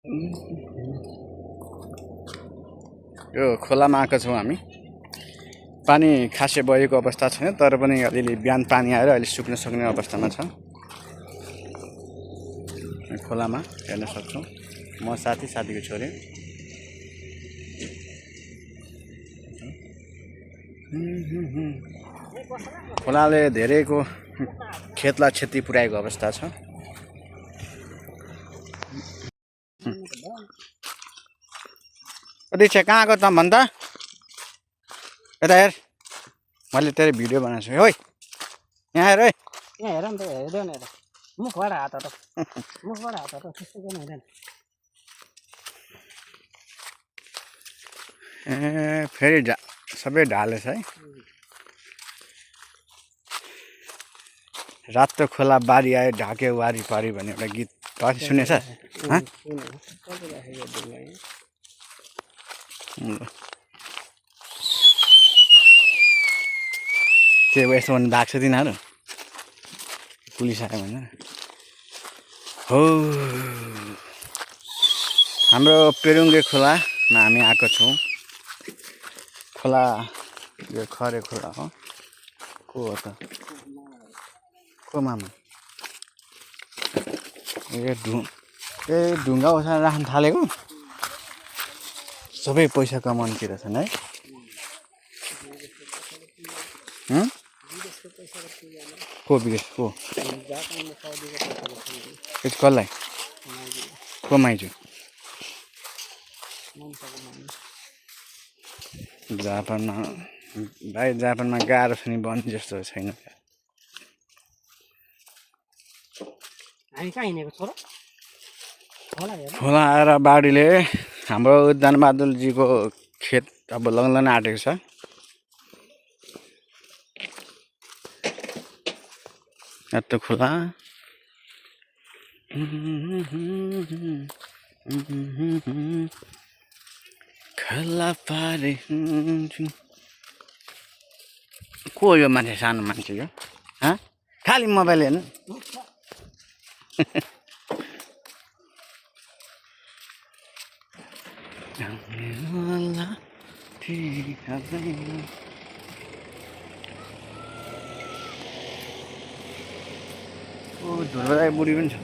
यो खोलामा आएको छौँ हामी। पानी खासै बगेको अवस्था छैन, तर पनि अलिअलि बिहान पानी आएर अहिले सुक्न सक्ने अवस्थामा छ। खोलामा हेर्न सक्छौँ। म साथीको छोरी। खोलाले धेरैको खेतलाई क्षति पुर्याएको अवस्था छ। दीक्षा कहाँ गयो त भन् त? यता हेर, मैले तेरो भिडियो बनाएको छु। ओइ यहाँ हेर है, यहाँ हेर नि त, हेर्दैन हेर, मुखबाट हात त मुखबाट हात त त्यस्तो गर्नु हुँदैन। ए फेरि सबै ढालेछ है। रातो खोला बारी आयो ढाक्यो वारिपारी भन्ने एउटा गीत कति सुनेछ? त्यो यस्तो भन्नु भएको छ तिनीहरू, पुलिस आयो भनेर। हो हाम्रो पेरुङ्गे खोलामा हामी आएको छौँ। खोला यो खरे खोला हो। को हो त? को मामा? ए ढुङ्गा उठाएर राख्न थालेको। सबै पैसा कमाउनुतिर छन् है। को विदेश को? कसलाई? को माइजू? जापानमा भाइ, जापानमा गाह्रो छ नि, बन्द जस्तो छैन। हामी कहाँ हिँडेको छोरो? खोला आएर बाढीले हाम्रो धनबहादुरजीको खेत अब लग्न आँटेको छ। यस्तो खोला खोला पारे। को यो मान्छे? सानो मान्छे यो? खालि मोबाइल हेर्नु। धुलो बुढी पनि छ।